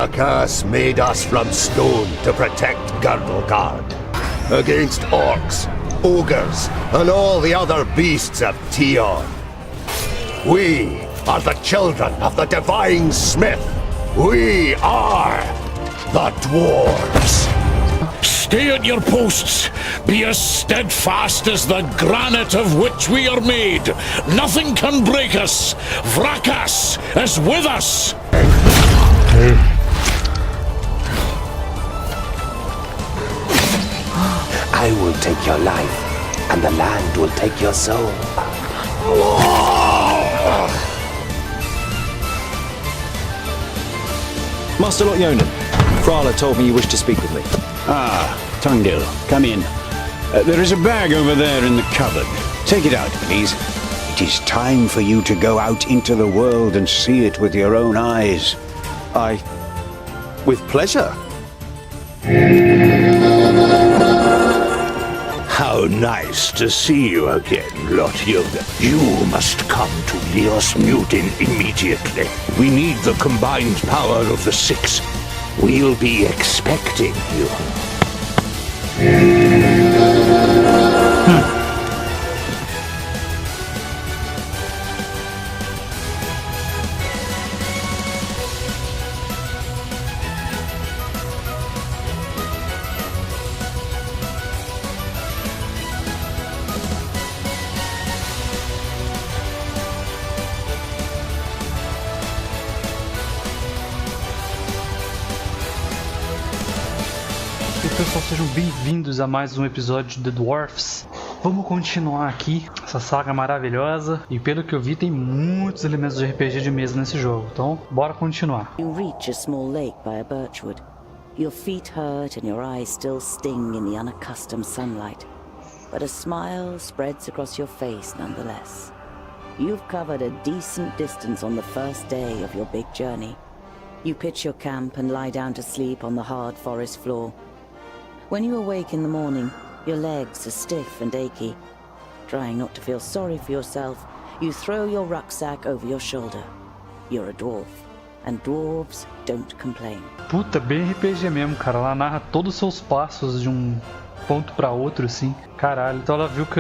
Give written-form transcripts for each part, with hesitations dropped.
Vrakas made us from stone to protect Girdlegard against orcs, ogres, and all the other beasts of Tion. We are the children of the Divine Smith. We are the Dwarves. Stay at your posts. Be as steadfast as the granite of which we are made. Nothing can break us. Vrakas is with us. I will take your life, and the land will take your soul. Master Lot Frala told me you wished to speak with me. Ah, Tungdil, come in. There is a bag over there in the cupboard. Take it out, please. It is time for you to go out into the world and see it with your own eyes. With pleasure. How nice to see you again, Lot Jogo. You must come to Leos Mutin immediately. We need the combined power of the six. We'll be expecting you. Pessoal, sejam bem-vindos a mais um episódio de Dwarves. Vamos continuar aqui essa saga maravilhosa e pelo que eu vi tem muitos elementos de RPG de mesa nesse jogo, então bora continuar. You reach a small lake by a birchwood. Your feet hurt and your eyes still sting in the unaccustomed sunlight, but a smile spreads across your face nonetheless. You've covered a decent distance on the first day of your big journey. You pitch your camp and lie down to sleep on the hard forest floor. When you awake in the morning, your legs are stiff and achy. Trying not to feel sorry for yourself, you throw your rucksack over your shoulder. You're a dwarf, and dwarves don't complain. Puta, bem RPG mesmo, cara. Ela narra todos os seus passos de um ponto pra outro, assim. Caralho, então ela viu que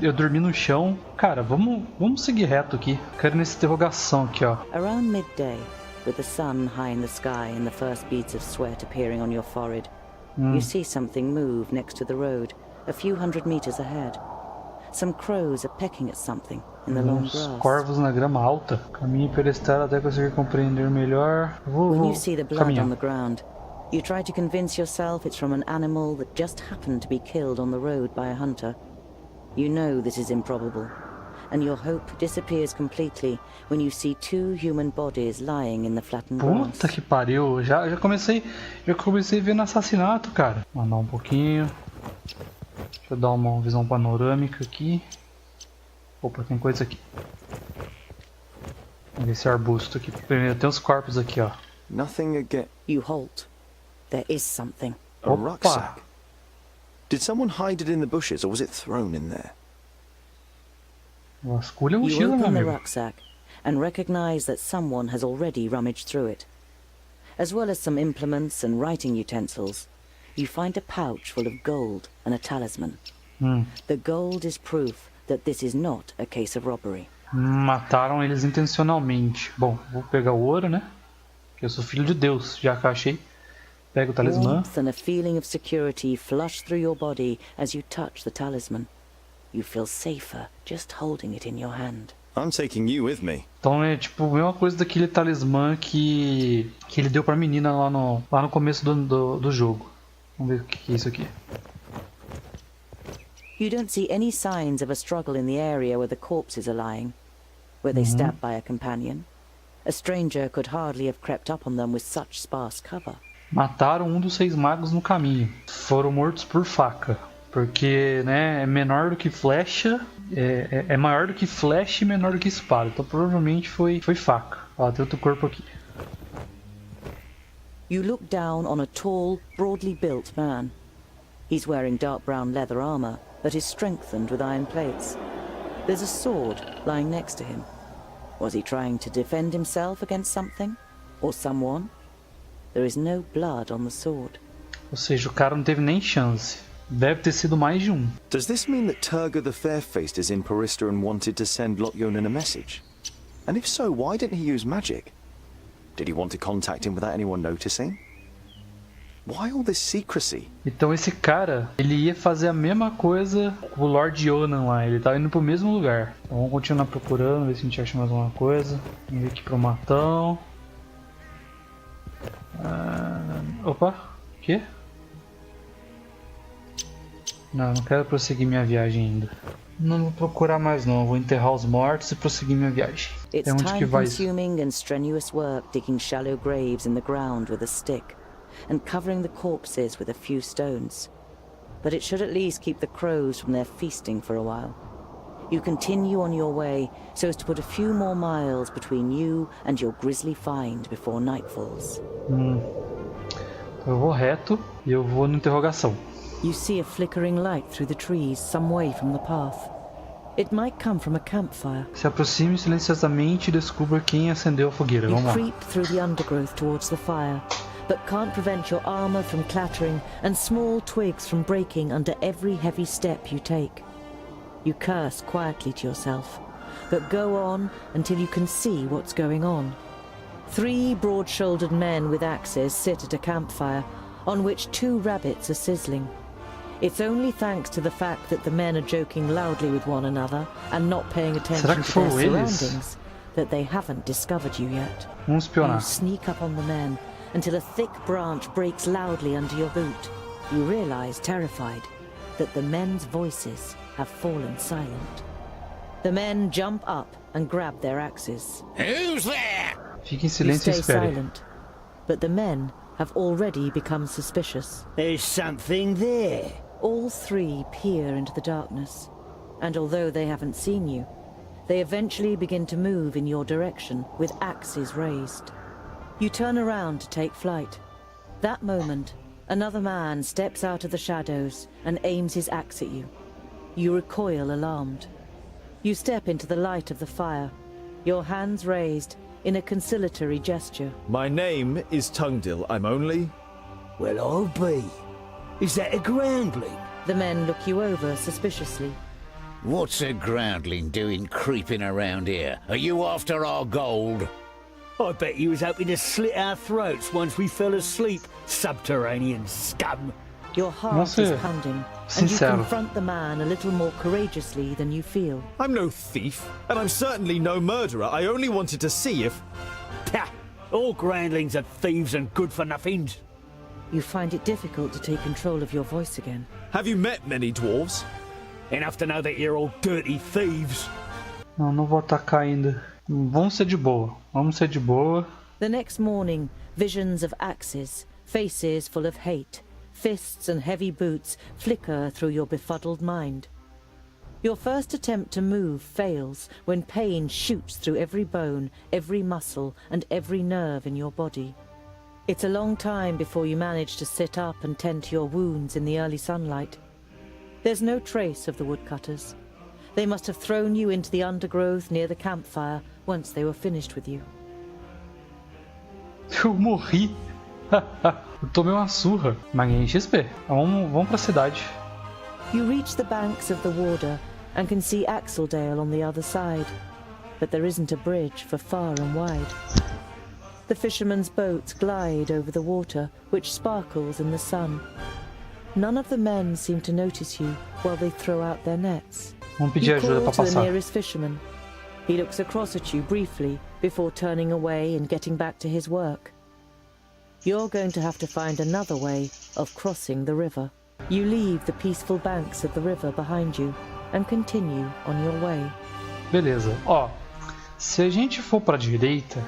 eu dormi no chão. Cara, vamos seguir reto aqui. Quero nessa interrogação aqui, ó. Around midday, with the sun high in the sky and the first beads of sweat appearing on your forehead, you see something move next to the road, a few hundred meters ahead. Some crows are pecking at something in the long grass. Corvos na grama alta. Caminhe pela estrada até conseguir compreender melhor. When you see the blood caminhar. on the ground, you try to convince yourself it's from an animal that just happened to be killed on the road by a hunter. You know this is improbable, and your hope disappears completely when you see two human bodies lying in the flattened grass. Puta que pariu, já comecei vendo assassinato, cara. Mandar um pouquinho. Deixa eu dar uma visão panorâmica aqui. Opa, tem coisa aqui. Vamos ver esse arbusto aqui. Primeiro tem os corpos aqui, ó. Nothing again. You halt. There is something. A rucksack. Did someone hide it in the bushes, or was it thrown in there? Vasculha a You mochila, meu open the amigo. rucksack and recognize that someone has already rummaged through it. As well as some implements and writing utensils, you find a pouch full of gold and a talisman. The gold is proof that this is not a case of robbery. Mataram eles intencionalmente. Bom, vou pegar o ouro, né? Que eu sou filho de Deus, já que achei. Pega o talismã. Warmth and a feeling of security flush through your body as you touch the talisman. You feel safer just holding it in your hand. I'm taking you with me. Então é tipo a mesma coisa daquele talismã que ele deu pra menina lá no começo do jogo. Vamos ver o que é isso aqui. You don't see any signs of a struggle in the area where the corpses are lying. Were they stabbed by a companion? A stranger could hardly have crept up on them with such sparse cover. Mataram um dos 6 magos no caminho. Foram mortos por faca. Porque, né, é menor do que flecha. É maior do que flecha e menor do que espada. Então provavelmente foi faca. Ó, tem outro corpo aqui. You look down on a tall, broadly built man. He's wearing dark brown leather armor that is strengthened with iron plates. There's a sword lying next to him. Was he trying to defend himself against something? Or someone? There is no blood on the sword. Ou seja, o cara não teve nem chance. Deve ter sido mais de um. Does this mean that Turga the Fair-Faced is in Parista and wanted to send Lotyonen a message? And if so, why didn't he use magic? Did he want to contact him without anyone noticing? Why all this secrecy? Então esse cara, ele ia fazer a mesma coisa com o Lord Yonan lá. Ele tava indo pro mesmo lugar. Então vamos continuar procurando, ver se a gente acha mais alguma coisa. Vamos vir aqui pro matão. Opa, o quê? Não quero prosseguir minha viagem ainda. Não vou procurar mais não, vou enterrar os mortos e prosseguir minha viagem. It's time-consuming and strenuous work digging shallow graves in the ground with a stick and covering the corpses with a few stones. But it should at least keep the crows from their feasting for a while. You continue on your way so as to put a few more miles between you and your grisly find before night falls. Eu vou reto e eu vou na interrogação. You see a flickering light through the trees some way from the path. It might come from a campfire. Se aproxime silenciosamente e descubra quem acendeu a fogueira. You Vamos lá. creep through the undergrowth towards the fire, but can't prevent your armor from clattering and small twigs from breaking under every heavy step you take. You curse quietly to yourself, but go on until you can see what's going on. 3 broad-shouldered men with axes sit at a campfire, on which 2 rabbits are sizzling. It's only thanks to the fact that the men are joking loudly with one another and not paying attention to their surroundings that they haven't discovered you yet. Vamos espionar. You sneak up on the men until a thick branch breaks loudly under your boot. You realize, terrified, that the men's voices have fallen silent. The men jump up and grab their axes. Who's there? Fique em You silêncio e stay espere. silent, but the men have already become suspicious. There's something there. All 3 peer into the darkness, and although they haven't seen you, they eventually begin to move in your direction with axes raised. You turn around to take flight. That moment, another man steps out of the shadows and aims his axe at you. You recoil alarmed. You step into the light of the fire, your hands raised in a conciliatory gesture. My name is Tungdil. I'm only... Well, I'll be. Is that a groundling? The men look you over suspiciously. What's a groundling doing creeping around here? Are you after our gold? I bet you was hoping to slit our throats once we fell asleep, subterranean scum. Your heart Vamos is ser pounding, and you sincero. confront the man a little more courageously than you feel. I'm no thief, and I'm certainly no murderer. I only wanted to see if... Pah! All groundlings are thieves and good-for-nothings. You find it difficult to take control of your voice again. Have you met many dwarves? Enough to know that you're all dirty thieves. Não vou atacar ainda. Vamos ser de boa. Vamos ser de boa. The next morning, visions of axes, faces full of hate, fists and heavy boots flicker through your befuddled mind. Your first attempt to move fails when pain shoots through every bone, every muscle, and every nerve in your body. It's a long time before you manage to sit up and tend to your wounds in the early sunlight. There's no trace of the woodcutters. They must have thrown you into the undergrowth near the campfire once they were finished with you. Eu morri. Eu tomei uma surra. Mas ganhei XP. Vamos pra cidade. You reach the banks of the Horda and can see Axeldale on the other side, but there isn't a bridge for far and wide. The fishermen's boats glide over the water, which sparkles in the sun. None of the men seem to notice you while they throw out their nets. Vamos pedir You ajuda call pra to the passar. nearest fisherman. He looks across at you briefly before turning away and getting back to his work. You're going to have to find another way of crossing the river. You leave the peaceful banks of the river behind you and continue on your way. Beleza. Ó, se a gente for pra direita,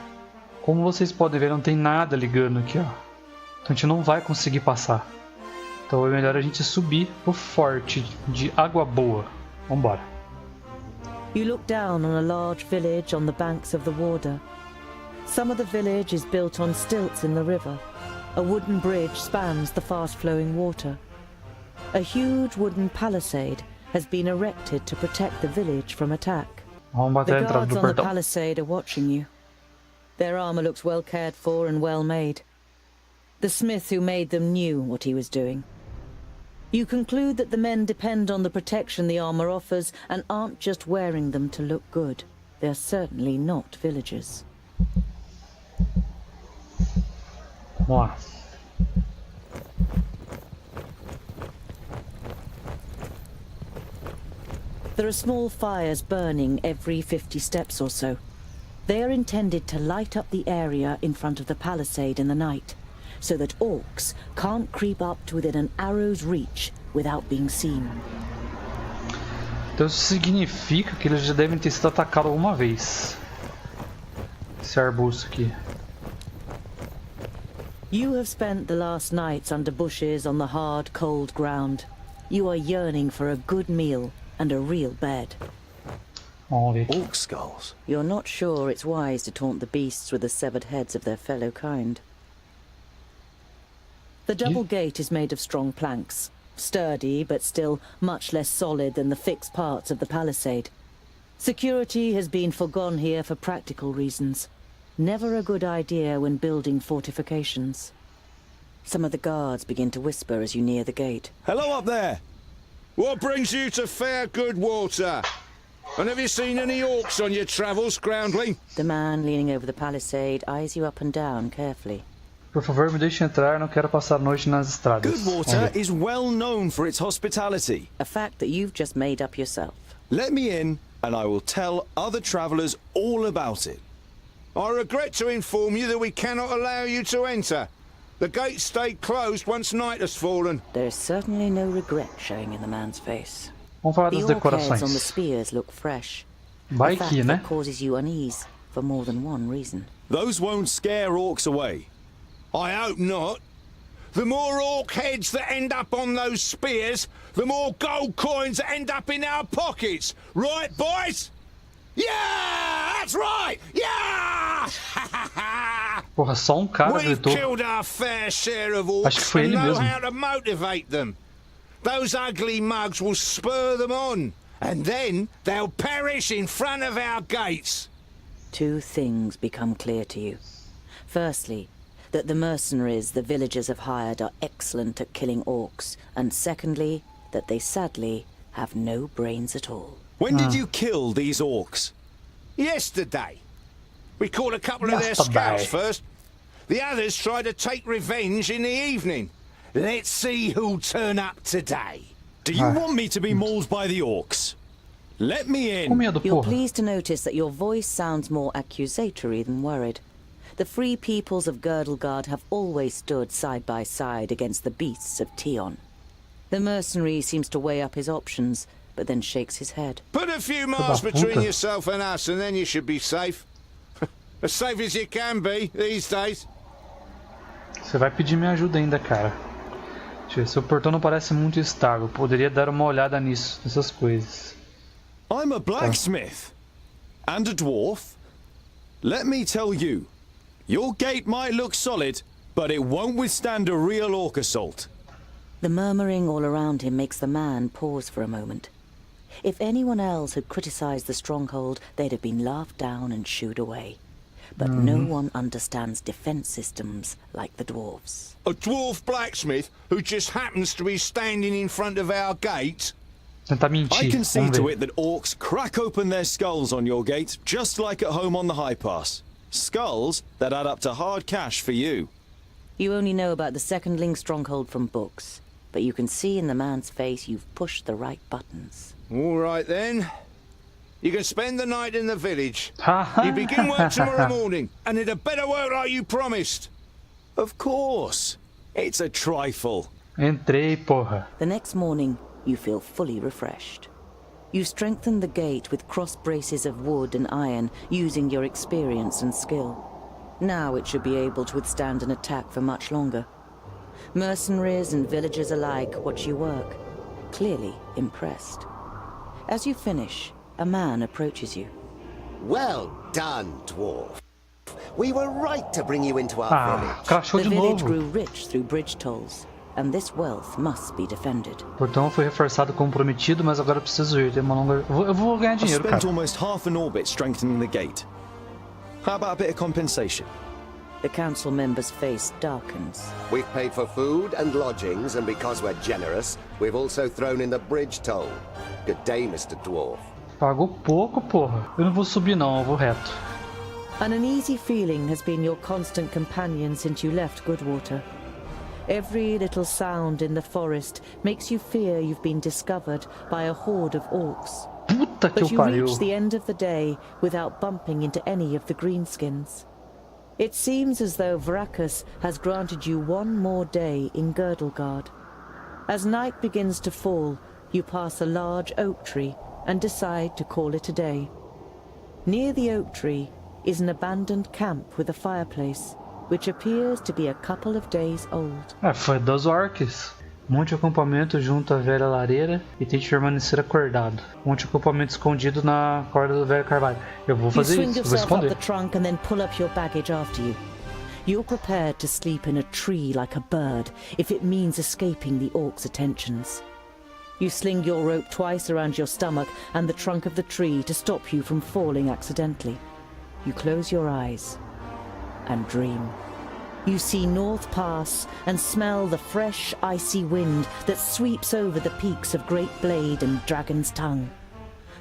como vocês podem ver, não tem nada ligando aqui, ó. Então a gente não vai conseguir passar. Então é melhor a gente subir o forte de Água Boa. Vambora. You look down on a large village on the banks of the Horda. Some of the village is built on stilts in the river. A wooden bridge spans the fast-flowing water. A huge wooden palisade has been erected to protect the village from attack. Vamos bater The a entrada guards do on the portão. palisade are watching you. Their armor looks well cared for and well made. The smith who made them knew what he was doing. You conclude that the men depend on the protection the armor offers and aren't just wearing them to look good. They're certainly not villagers. Vamos lá. There are small fires burning every 50 steps or so. They are intended to light up the area in front of the palisade in the night, so that orcs can't creep up to within an arrow's reach without being seen. Então isso significa que eles já devem ter sido atacados alguma vez. Esse arbusto aqui. You have spent the last nights under bushes on the hard, cold ground. You are yearning for a good meal and a real bed. Vamos ver aqui. Orc skulls. You're not sure it's wise to taunt the beasts with the severed heads of their fellow kind. The double gate is made of strong planks, sturdy but still much less solid than the fixed parts of the palisade. Security has been forgone here for practical reasons. Never a good idea when building fortifications. Some of the guards begin to whisper as you near the gate. Hello up there! What brings you to fair good water? And have you seen any orcs on your travels, groundling? The man leaning over the palisade eyes you up and down carefully. Por favor, me deixe entrar, não quero passar a noite nas estradas. Good water is well known for its hospitality. A fact that you've just made up yourself. Let me in, and I will tell other travelers all about it. I regret to inform you that we cannot allow you to enter. The gates stayed closed once night has fallen. There is certainly no regret showing in the man's face. Vamos falar The das orc heads on the decorações. spears look fresh. Vai a fact que, né? that causes you unease for more than one reason. Those won't scare orcs away. I hope not. The more orc heads that end up on those spears, the more gold coins that end up in our pockets. Right, boys? Yeah! That's right! Yeah! Porra, só cara We've gritou. killed our fair share of Acho que orcs foi and ele know mesmo. how to motivate them. Those ugly mugs will spur them on, and then they'll perish in front of our gates. Two things become clear to you. Firstly, that the mercenaries the villagers have hired are excellent at killing orcs, and secondly, that they sadly have no brains at all. When did you kill these orcs? Yesterday. We caught a couple of their Yesterday. scouts first. The others tried to take revenge in the evening. Let's see who'll turn up today. Do you want me to be mauled by the orcs? Let me Com in. medo, You're porra. pleased to notice that your voice sounds more accusatory than worried. The free peoples of Girdlegard have always stood side by side against the beasts of Tion. The mercenary seems to weigh up his options, but then shakes his head. Put a few miles da between puta. yourself and us, and then you should be safe. As safe as you can be these days. Você vai pedir minha ajuda ainda, cara. Deixa eu ver, seu portão não parece muito estável. Poderia dar uma olhada nisso, nessas coisas. I'm a blacksmith. And a dwarf. Let me tell you, your gate might look solid, but it won't withstand a real orc assault. The murmuring all around him makes the man pause for a moment. If anyone else had criticized the stronghold, they'd have been laughed down and shooed away. But no one understands defense systems like the dwarves. A dwarf blacksmith who just happens to be standing in front of our gate. Tentar I mentir. can see Vamos to ver. it that orcs crack open their skulls on your gate, just like at home on the High Pass. Skulls that add up to hard cash for you. You only know about the secondling stronghold from books, but you can see in the man's face you've pushed the right buttons. All right then. You can spend the night in the village. Ha You begin work tomorrow morning, and it had better work like you promised. Of course. It's a trifle. Entrei, porra. The next morning, you feel fully refreshed. You strengthen the gate with cross braces of wood and iron, using your experience and skill. Now it should be able to withstand an attack for much longer. Mercenaries and villagers alike watch you work, clearly impressed. As you finish, a man approaches you. Well done, dwarf. We were right to bring you into our Ah, village. crashou The de village novo. grew rich through bridge tolls, and this wealth must be defended. O portão foi reforçado como prometido, mas agora eu preciso ir. Tem uma longa... eu vou ganhar I've dinheiro, spent cara. almost half an orbit strengthening the gate. How about a bit of compensation? The council member's face darkens. We've paid for food and lodgings, and because we're generous, we've also thrown in the bridge toll. Good day, Mr. Dwarf. Pagou pouco, porra. Eu não vou subir não, eu vou reto. An uneasy feeling has been your constant companion since you left Goodwater. Every little sound in the forest makes you fear you've been discovered by a horde of orcs. Puta que But you pariu. reach the end of the day without bumping into any of the greenskins. It seems as though Vrakas has granted you one more day in Girdlegard. As night begins to fall, you pass a large oak tree and decide to call it a day. Near the oak tree is an abandoned camp with a fireplace, which appears to be a couple of days old. Foi dos orcs. Monte acampamento junto à velha lareira e tente permanecer acordado. Monte acampamento escondido na corda do velho carvalho. Eu vou fazer isso, eu vou esconder. The trunk and then pull up your baggage after you. You're prepared to sleep in a tree like a bird if it means escaping the orcs' attentions. You sling your rope twice around your stomach and the trunk of the tree to stop you from falling accidentally. You close your eyes and dream. You see North Pass and smell the fresh, icy wind that sweeps over the peaks of Great Blade and Dragon's Tongue.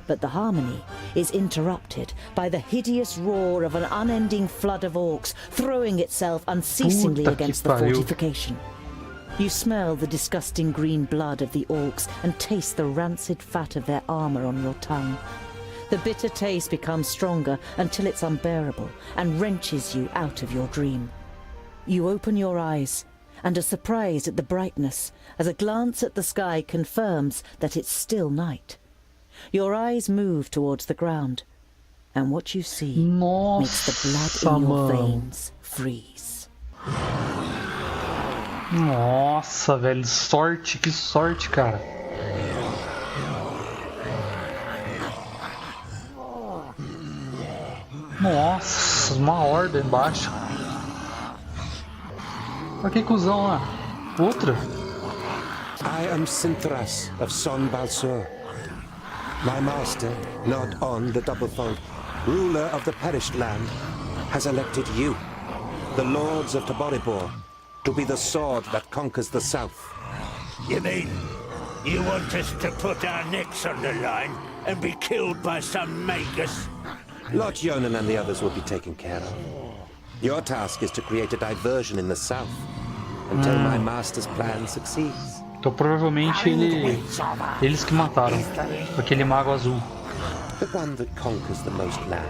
But the harmony is interrupted by the hideous roar of an unending flood of orcs throwing itself unceasingly against the fortification. You smell the disgusting green blood of the orcs and taste the rancid fat of their armor on your tongue. The bitter taste becomes stronger until it's unbearable and wrenches you out of your dream. You open your eyes and are surprised at the brightness as a glance at the sky confirms that it's still night. Your eyes move towards the ground, and what you see makes the blood in your veins freeze. Nossa, velho, sorte, que sorte, cara. Nossa, uma horda embaixo. Olha que cuzão lá. Outra. I am Sinthras of Son Balsur. My master, not on the Doublefold, ruler of the perished land, has elected you, the lords of Taboribor, to be the sword that conquers the south. You mean you want us to put our necks on the line and be killed by some magus? Lot Yonan and the others will be taken care of. Your task is to create a diversion in the south until my master's plan succeeds. Então provavelmente eles que mataram aquele mago azul. The one that conquers the most land.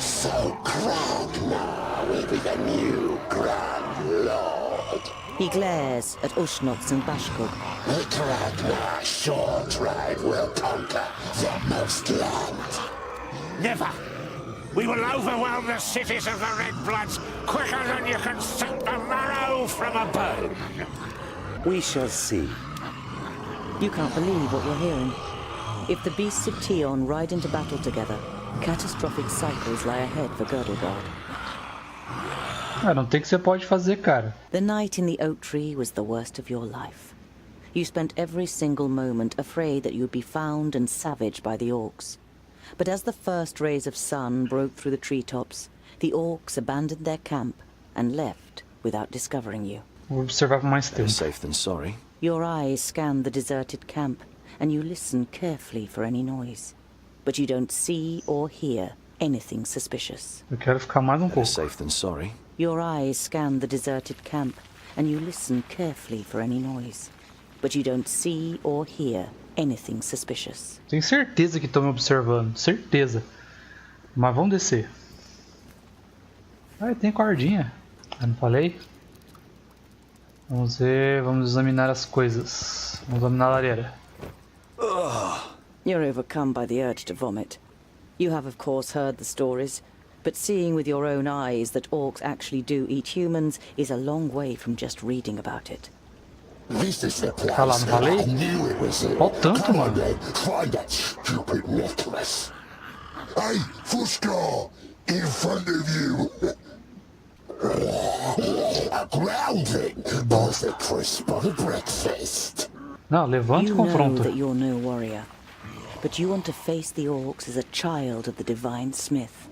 So Kragnar will be the new Grand Lord. He glares at Ushnox and Bashkog. The Kragnar short tribe will conquer the most land. Never! We will overwhelm the cities of the Red Bloods quicker than you can suck the marrow from a bone! We shall see. You can't believe what you're hearing. If the beasts of Tion ride into battle together, catastrophic cycles lie ahead for Girdlegard. Não tem que você pode fazer, cara. The night in the oak tree was the worst of your life. You spent every single moment afraid that you would be found and savaged by the orcs. But as the first rays of sun broke through the treetops, the orcs abandoned their camp and left without discovering you. Vou observar por mais tempo. Safe than sorry. Your eyes scan the deserted camp, and you listen carefully for any noise. But you don't see or hear anything suspicious. Eu quero ficar mais pouco. Safe than sorry. Your eyes scan the deserted camp, and you listen carefully for any noise. But you don't see or hear anything suspicious. Tenho certeza que estão me observando, certeza. Mas vamos descer. Ah, tem cordinha. Eu não falei? Vamos ver, vamos examinar as coisas. Vamos examinar a lareira. You're overcome by the urge to vomit. You have of course heard the stories, but seeing with your own eyes that orcs actually do eat humans is a long way from just reading about it. This is the place. Ah lá, não falei? I knew it was here. Ó tanto, Come on, mano. then. Find that stupid necklace. Hey, Fuskar! In front of you! A grounding! Perfect for a spotted breakfast! Não, levanta e You know confronta. that you're no warrior, but you want to face the orcs as a child of the divine smith.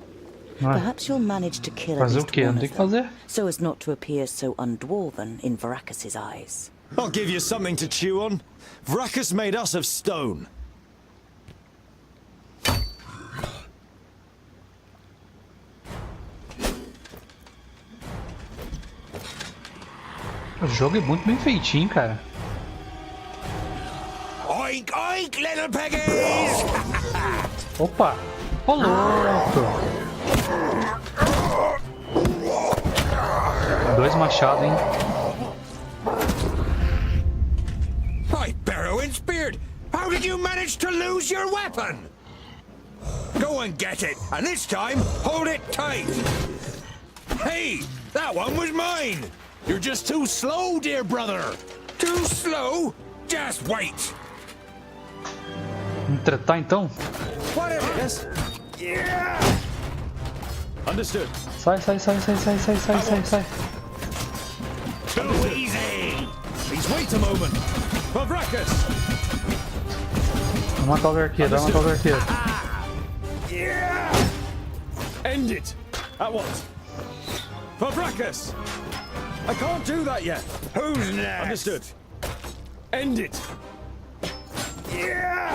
Perhaps you'll manage to kill at Fazer o least quê? one Não tem of que them, fazer. so as not to appear so undwarven in Varacus's eyes. I'll give you something to chew on. Vracus made us of stone. O jogo é muito bem feitinho, cara. Oink, oink, little piggies! Opa! Ô louco! 2 machados, hein? By Barrowin's beard! How did you manage to lose your weapon? Go and get it, and this time, hold it tight! Hey, that one was mine! You're just too slow, dear brother! Too slow? Just wait! Vamos tretar então? Whatever, yes? Yeah! Understood. Sai, sai, sai, sai, sai, sai, sai, sai, sai. Too easy! Please wait a moment. For Vracus! Vai matar o arqueiro, vai matar o arqueiro. Yeah! End it! At once. For Vracus! I can't do that yet. Who's next? Understood. End it! Yeah!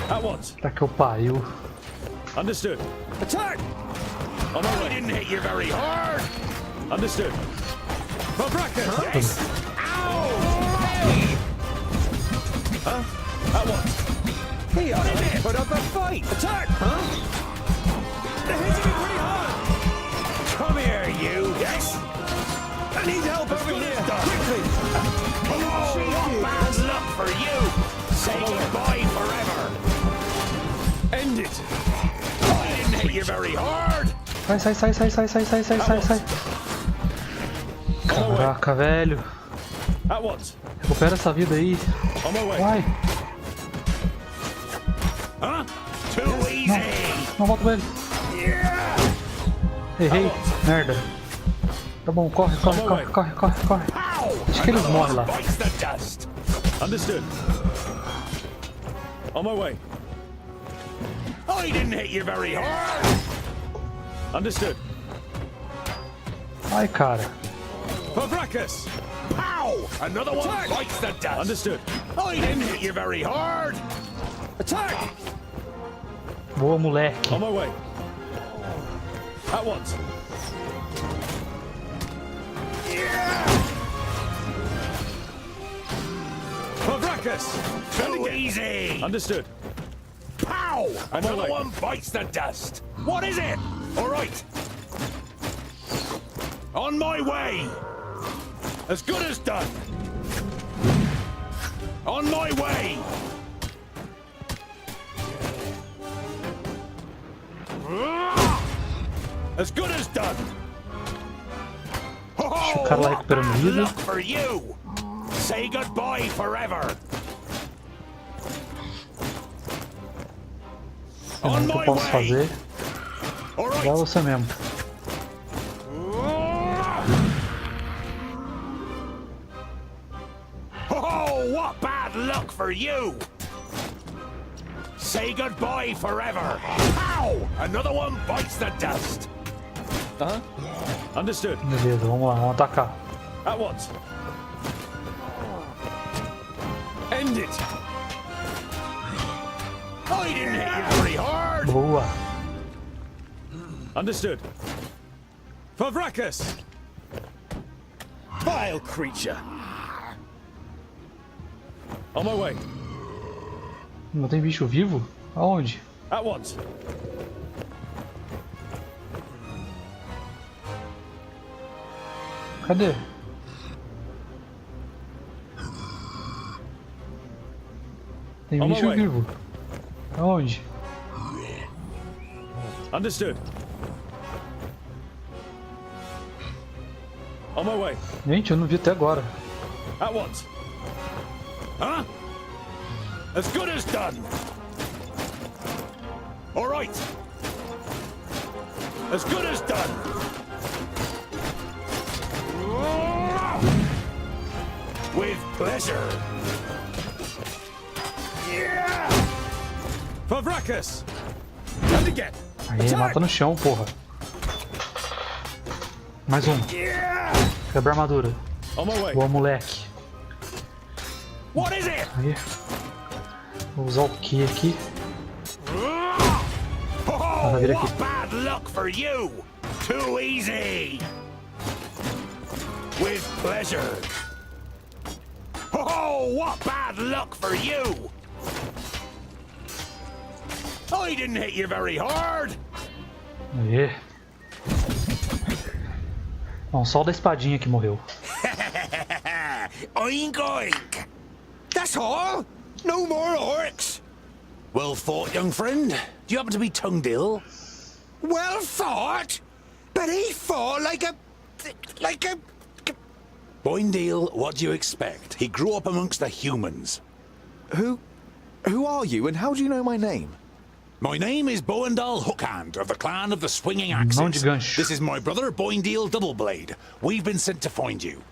At once. Tá que eu pariu. Understood. Attack! On my I way. didn't hit you very hard! Understood. For Vracus! Yes! Ow! Hey! At once. Hey, what is it? Put up a fight! Attack! Huh? They're hitting me pretty hard! Come here, you! Yes? I need help over here! Quickly! Oh, what bad luck for you! Say goodbye forever! End it! I didn't hit you very hard! Sai, sai, sai, sai, sai, sai, sai, sai, sai, sai. Caraca, velho. At once. Recupera essa vida aí. On my way. Vai. Huh? Too easy! Não, volta pra ele. Yeah! Errei. Merda. Tá bom, corre, corre, corre, corre, corre, corre. Ow! Acho que eles morrem lá. Bites the dust! Understood. On my way. I didn't hit you very hard! Understood. Ai, cara. For Vracus! Ow! Another one Attack! bites the dust! Understood. I didn't hit you very hard! Attack! Boa, moleque. On my way. At once. Yeah! For Vracus! Too easy! Understood. Pow! On my Another way. one bites the dust! What is it? Alright! On my way! As good as done! On my way! As good as done! Deixa o cara lá recuperando vida. Luck for you! Say goodbye forever! Tem nada que eu posso fazer. Vai Alright! você mesmo. Oh, what bad luck for you! Say goodbye forever! Ow! Another one bites the dust! Uh-huh. Understood. Beleza, vamos lá, vamos atacar. At once. End it. I didn't hit you very hard! Boa. Understood. For Vracus! Vile creature! On my way. Não tem bicho vivo? Aonde? At once. Cadê? Tem On my bicho way. vivo. Aonde? Understood. On my way. Gente, eu não vi até agora. At once. Huh? As good as done! Alright! As good as done! With pleasure! Yeah! For For Vracus! And again! Aí, mata no chão, porra. Mais um. Quebra a armadura. On my way. Boa, moleque. What is it? Aí. Vou usar o Q aqui. Oh, vir aqui. what bad luck for you! Too easy! With pleasure. Oh, what bad luck for you! I didn't hit you very hard! Aí. Bom, só o da espadinha que morreu. Oink oink! That's all? No more orcs? Well fought, young friend. Do you happen to be tongued ill? Well fought? But he fought like a... Boindale, what do you expect? He grew up amongst the humans. Who are you, and how do you know my name? My name is Boindale Hookhand, of the clan of the Swinging Axes. This is my brother, Boindale Doubleblade. We've been sent to find you.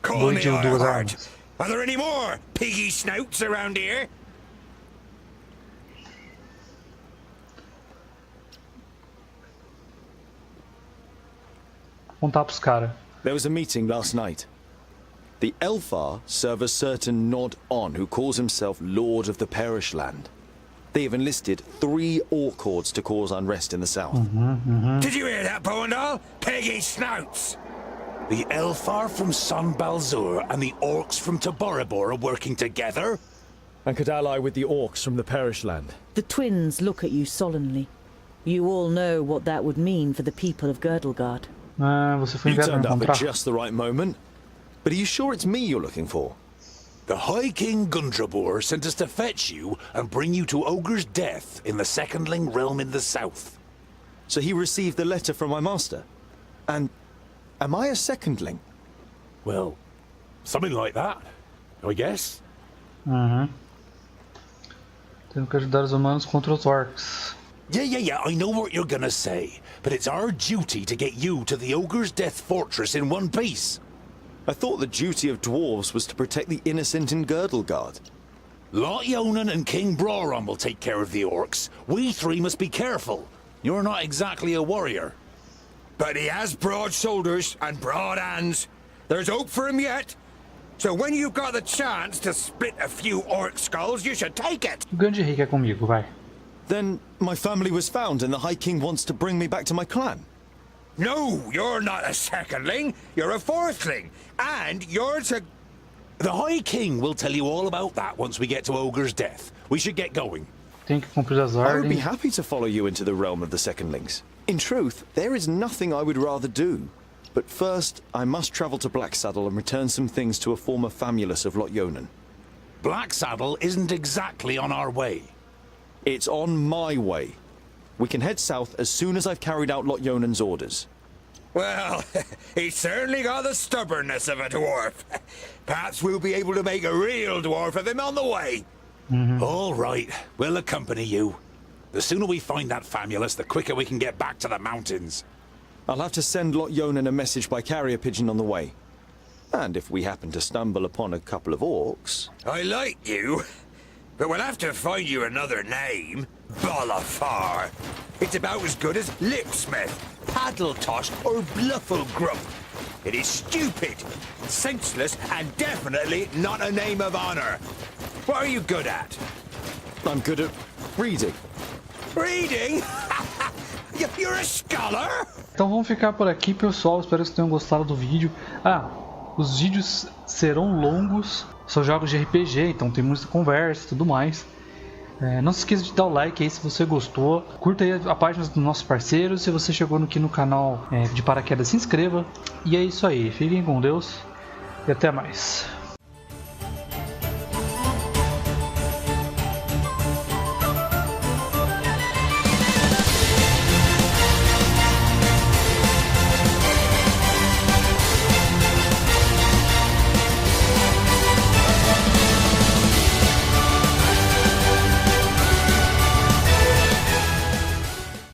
Call me Ironheart. Are there any more piggy snouts around here? Contar pros caras. There was a meeting last night. The Elfar serve a certain Nod-On who calls himself Lord of the Perish Land. They have enlisted 3 orc hordes to cause unrest in the south. Did you hear that, Boindale? Piggy snouts! The Elfar from Son Balzur and the orcs from Taboribor are working together? And could ally with the orcs from the Perish Land. The twins look at you solemnly. You all know what that would mean for the people of Girdlegard. Você foi You enviado turned para up at encontrar. just the right moment. But are you sure it's me you're looking for? The High King Gundrabor sent us to fetch you and bring you to Ogre's death in the Secondling realm in the south. So he received the letter from my master? And am I a secondling? Well, something like that, I guess. Tendo que ajudar os humanos contra os orcs. Yeah, I know what you're gonna say, but it's our duty to get you to the Ogre's Death Fortress in one piece. I thought the duty of dwarves was to protect the innocent in Girdlegard. Lot Yonan and King Broron will take care of the orcs. We 3 must be careful. You're not exactly a warrior. But he has broad shoulders and broad hands. There's hope for him yet. So when you've got the chance to split a few orc skulls, you should take it. O grande rei quer comigo, vai. Then my family was found and the High King wants to bring me back to my clan. No, you're not a secondling. You're a fourthling. And you're to... The High King will tell you all about that once we get to Ogre's Death. We should get going. Tem que cumprir as I would be ordens. happy to follow you into the realm of the secondlings. In truth, there is nothing I would rather do. But first, I must travel to Blacksaddle and return some things to a former famulus of Lot Yonan. Blacksaddle isn't exactly on our way. It's on my way. We can head south as soon as I've carried out Lot Yonan's orders. Well, he's certainly got the stubbornness of a dwarf. Perhaps we'll be able to make a real dwarf of him on the way. All right, we'll accompany you. The sooner we find that famulus, the quicker we can get back to the mountains. I'll have to send Lot Yonan a message by carrier pigeon on the way. And if we happen to stumble upon a couple of orcs... I like you, but we'll have to find you another name. Bolafar. It's about as good as Lipsmith, Paddletosh, or Blufflegrup. It is stupid, senseless, and definitely not a name of honor. What are you good at? I'm good at reading. Reading? You're a scholar? Então vamos ficar por aqui, pessoal. Espero que vocês tenham gostado do vídeo. Os vídeos serão longos. São jogos de RPG, então tem muita conversa e tudo mais. Não se esqueça de dar o like aí se você gostou. Curta aí a página dos nossos parceiros. Se você chegou aqui no canal de paraquedas, se inscreva. E é isso aí. Fiquem com Deus e até mais.